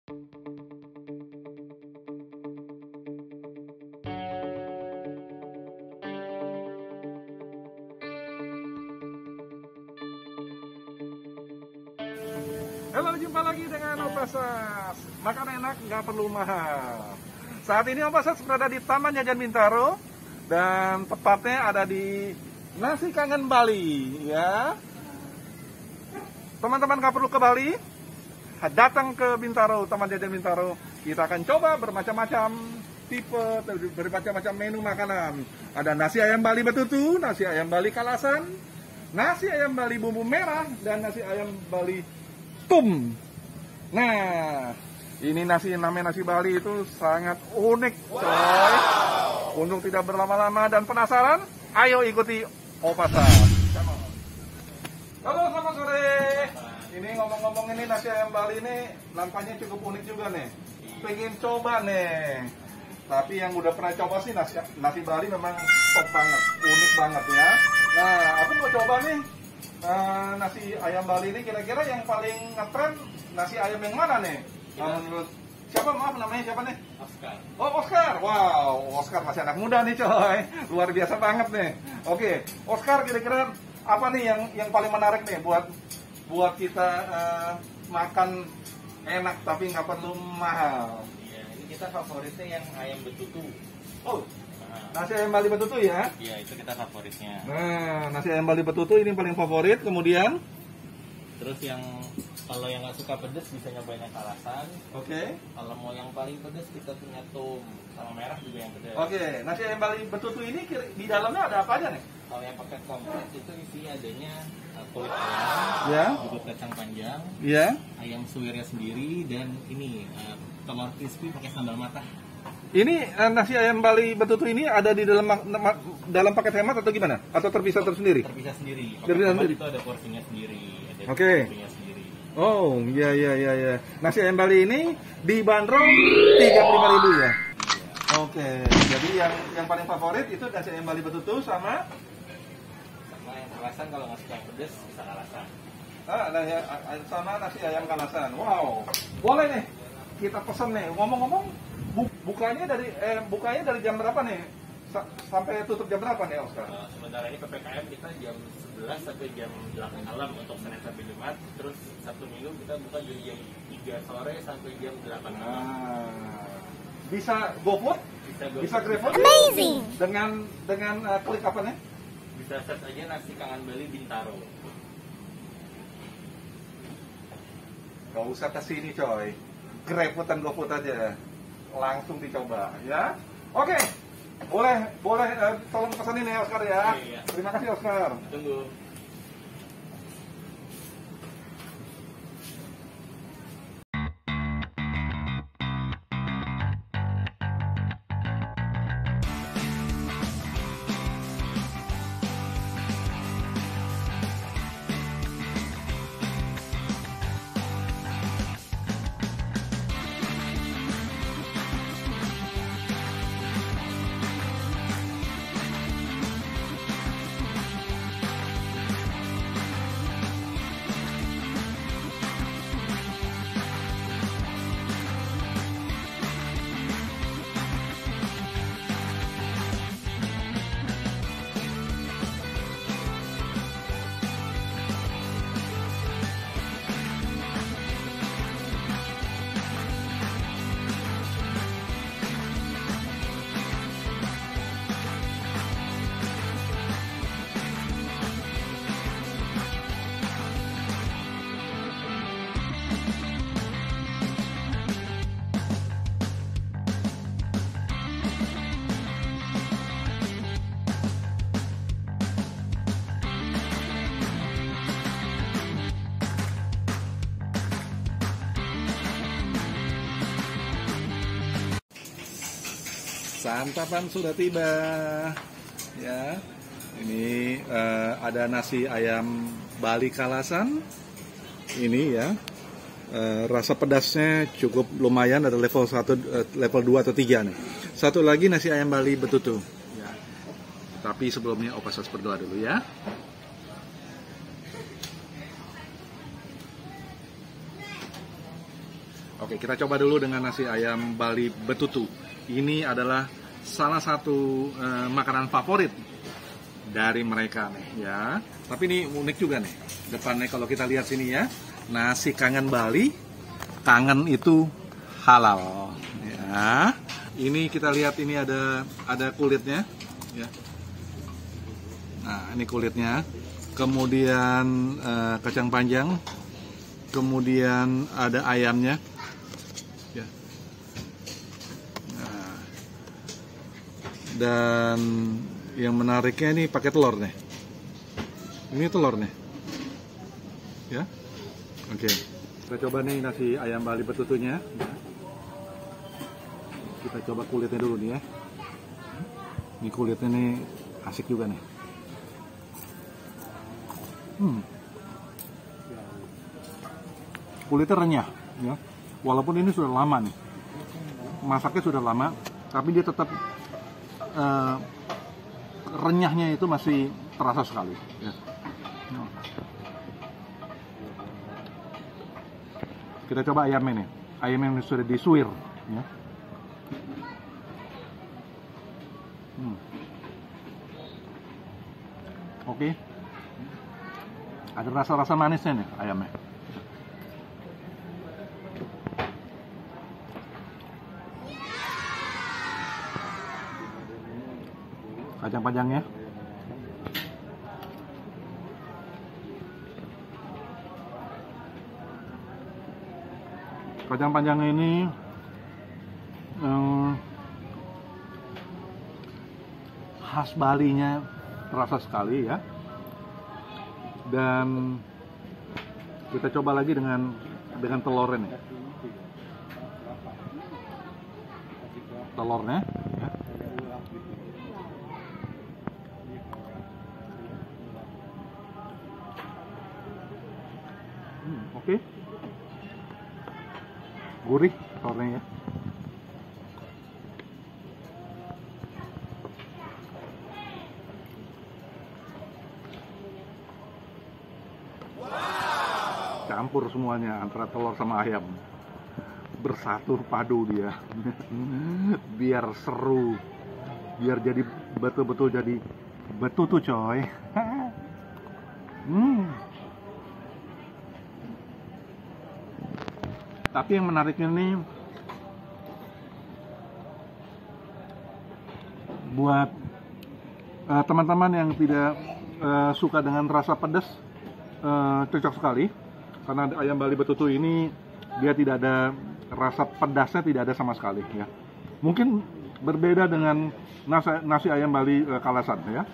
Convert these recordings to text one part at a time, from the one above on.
Halo, jumpa lagi dengan Opasas. Makan enak, nggak perlu mahal. Saat ini Opasas berada di Taman Jajan Bintaro dan tepatnya ada di Nasi Kangen Bali. Ya, teman-teman nggak perlu ke Bali, datang ke Bintaro, Taman Jajan Bintaro. Kita akan coba bermacam-macam tipe, bermacam-macam menu makanan. Ada nasi ayam Bali betutu, nasi ayam Bali kalasan, nasi ayam Bali bumbu merah, dan nasi ayam Bali tum. Nah, ini namanya nasi Bali itu sangat unik, coy. Untuk tidak berlama-lama dan penasaran, ayo ikuti Opasas. Halo, selamat sore. Ini ngomong-ngomong, ini nasi ayam Bali ini nampaknya cukup unik juga nih. Pengen coba nih. Tapi yang udah pernah coba sih nasi Bali memang top banget, unik banget ya. Nah, aku mau coba nih. Nasi ayam Bali ini kira-kira yang paling ngetren nasi ayam yang mana nih? Menurut siapa, maaf namanya siapa nih? Oscar. Oh, Oscar. Wow, Oscar masih anak muda nih, coy. Luar biasa banget nih. Oke, Oscar, kira-kira apa nih yang paling menarik nih buat kita makan enak tapi nggak perlu mahal? Iya, ini kita favoritnya yang ayam betutu. Oh, nasi ayam Bali betutu ya? Iya, itu kita favoritnya. Nah, nasi ayam Bali betutu ini paling favorit. Kemudian, Terus kalau yang nggak suka pedas bisa nyobain yang kalasan. oke. Kalau mau yang paling pedas kita punya tum sama merah juga yang pedas. Oke, nasi ayam Bali betutu ini di dalamnya ada apa aja nih? Kalau yang pakai komplit itu isinya adanya kulit ayam, Ya. bubuk kacang panjang, Iya. ayam suwirnya sendiri, dan ini telur crispy pakai sambal matah. Ini nasi ayam Bali betutu ini ada di dalam paket hemat atau gimana? Atau terpisah tersendiri? Terpisah sendiri. Terpisah Paket sendiri. itu ada porsinya sendiri, ada Oke. porsinya sendiri. Oh, iya. Nasi ayam Bali ini dibanderol 35.000 ya? Iya. Oke, jadi yang paling favorit itu nasi ayam Bali betutu sama Yang kalasan, kalau nggak suka yang pedas bisa kalasan. sama nasi ayam kalasan. Wow, boleh nih kita pesen nih. Ngomong-ngomong, bukanya dari jam berapa nih? Sampai tutup jam berapa nih, Oscar? Sementara ini PPKM kita jam 11 sampai jam 8 malam untuk Senin sampai Jumat. Terus Sabtu Minggu kita buka dari jam 3 sore sampai jam 8 malam. Bisa GoFood? Bisa GrabFood? Amazing. Dengan klik apa nih? Bisa search aja Nasi Kangen Bali Bintaro. Gak usah kesini, coy. GrabFood dan GoFood aja. Langsung dicoba, ya. Oke. Boleh tolong pesanin ya, Oscar ya. Iya. Terima kasih, Oscar. Tunggu. Santapan sudah tiba. Ya. Ini ada nasi ayam Bali kalasan. Ini ya. Rasa pedasnya cukup lumayan, ada level 1, level 2 atau 3 nih. Satu lagi nasi ayam Bali betutu. Ya. Tapi sebelumnya Opasas berdoa dulu ya. Oke, kita coba dulu dengan nasi ayam Bali betutu. Ini adalah salah satu makanan favorit dari mereka nih ya. Tapi ini unik juga nih. Depannya kalau kita lihat sini ya, nasi kangen Bali. Kangen itu halal ya. Ini kita lihat ini ada kulitnya ya. Nah, ini kulitnya. Kemudian kacang panjang. Kemudian ada ayamnya. Ya. Nah. Dan yang menariknya ini pakai telur nih. Ini telur nih. Ya. Oke. Kita coba nih nasi ayam Bali betutunya. Kita coba kulitnya dulu nih ya. Ini kulitnya nih asik juga nih. Kulitnya renyah ya. Walaupun ini sudah lama nih. Masaknya sudah lama, tapi dia tetap renyahnya itu masih terasa sekali ya. Kita coba ayamnya nih. Ayam yang sudah disuir ya. Oke. Ada rasa-rasa manisnya nih ayamnya. Kacang panjangnya. Kacang panjangnya ini khas Balinya terasa sekali ya. Dan kita coba lagi dengan telurnya nih. Telurnya ya. Oke. Gurih telurnya ya. Campur semuanya antara telur sama ayam, bersatu padu dia. Biar seru, biar jadi betul-betul jadi betutu coy. Tapi yang menariknya nih, buat teman-teman yang tidak suka dengan rasa pedas, cocok sekali. Karena ayam Bali betutu ini dia tidak ada rasa pedasnya, tidak ada sama sekali ya. Mungkin berbeda dengan nasi ayam Bali Kalasan ya.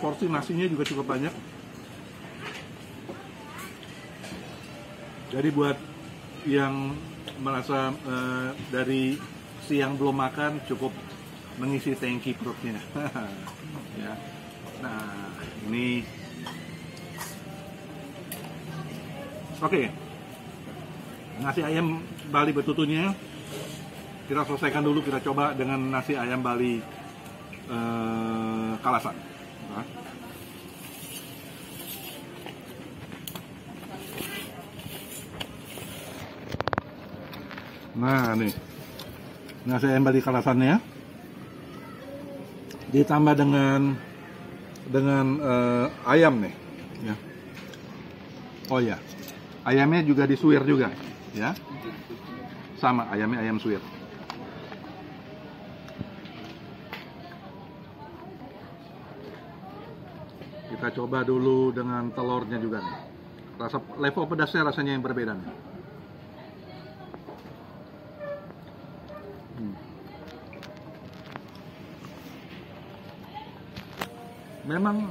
Porsi nasinya juga cukup banyak. Jadi buat yang merasa dari siang belum makan, cukup mengisi tangki perutnya. Ya. Nah, ini oke. Nasi ayam Bali betutunya kita selesaikan dulu. Kita coba dengan nasi ayam Bali Kalasan. Nah, nih nasi ayam Bali Kalasannya ditambah dengan ayam nih ya. Oh ya, ayamnya juga disuir juga ya, sama ayamnya ayam suir. Kita coba dulu dengan telurnya juga nih. Rasa level pedasnya rasanya yang berbeda nih. Memang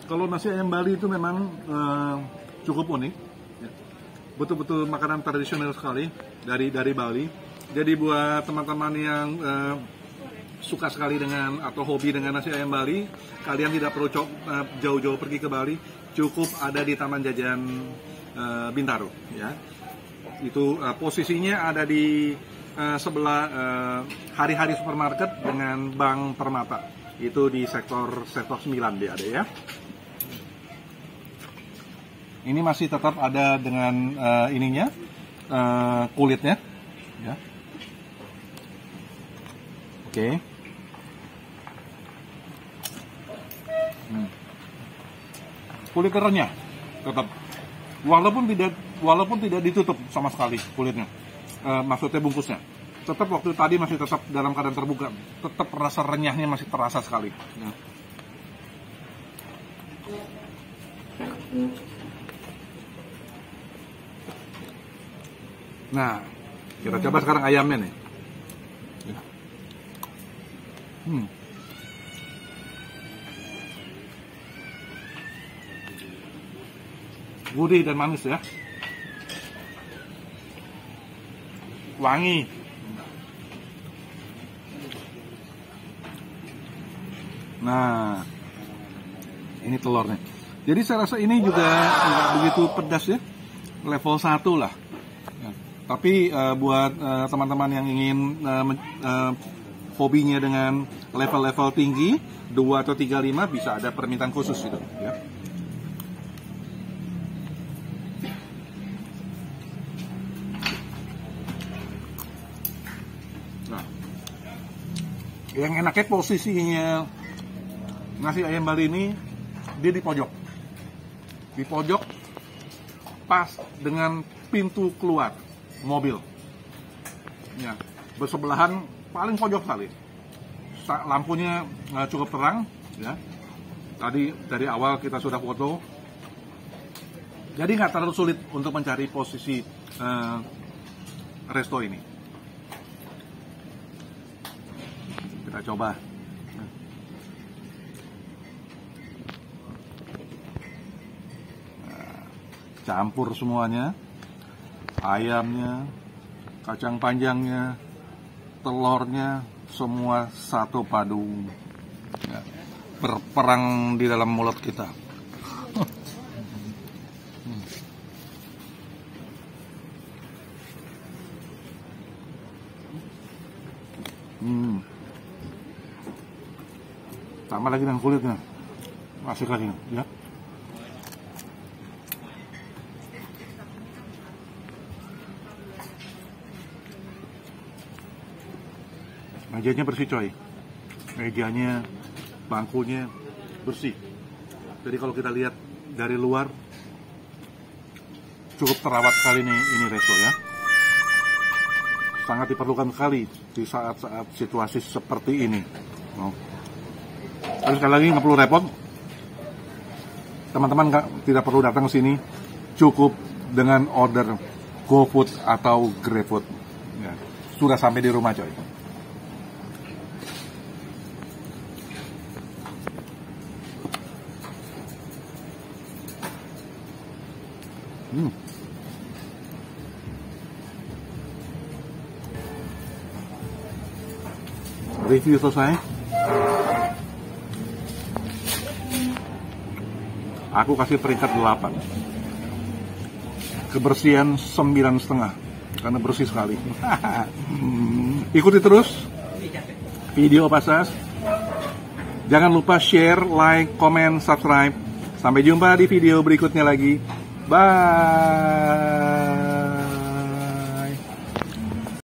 kalau nasi ayam Bali itu memang cukup unik, betul-betul makanan tradisional sekali dari Bali. Jadi buat teman-teman yang suka sekali dengan atau hobi dengan nasi ayam Bali, kalian tidak perlu jauh-jauh pergi ke Bali, cukup ada di Taman Jajan Bintaro, ya. Itu posisinya ada di sebelah Hari-Hari Supermarket dengan Bank Permata. Itu di sektor 9 dia ada ya. Ini masih tetap ada dengan ininya, kulitnya ya. Oke. Kulit renyah tetap, walaupun tidak ditutup sama sekali kulitnya, maksudnya bungkusnya, tetap waktu tadi masih tetap dalam keadaan terbuka, tetap rasa renyahnya masih terasa sekali ya. Nah, kita coba sekarang ayamnya nih. Gurih dan manis ya, wangi. Nah, ini telurnya. Jadi saya rasa ini juga nggak begitu pedas ya, level 1 lah. Ya. Tapi buat teman-teman yang ingin hobinya dengan level-level tinggi 2 atau 3, 5 bisa ada permintaan khusus gitu ya. Nah, yang enaknya posisinya nasi ayam Bali ini dia di pojok pas dengan pintu keluar mobil ya, bersebelahan paling pojok sekali. Lampunya cukup terang ya, tadi dari awal kita sudah foto, jadi nggak terlalu sulit untuk mencari posisi resto ini. Kita coba. Campur semuanya, ayamnya, kacang panjangnya, telurnya, semua satu padu ya, berperang di dalam mulut kita. Tambah lagi dengan kulitnya, masih lagi ya. Mejanya bersih coy, mejanya, bangkunya bersih. Jadi kalau kita lihat dari luar cukup terawat sekali nih ini resto ya. Sangat diperlukan sekali di saat-saat situasi seperti ini. Terus sekali lagi nggak perlu repot, teman-teman tidak perlu datang ke sini, cukup dengan order GoFood atau GrabFood ya, sudah sampai di rumah coy. Review selesai. Aku kasih peringkat 8. Kebersihan 9,5 karena bersih sekali. Ikuti terus video Pasas. Jangan lupa share, like, comment, subscribe. Sampai jumpa di video berikutnya lagi. Bye.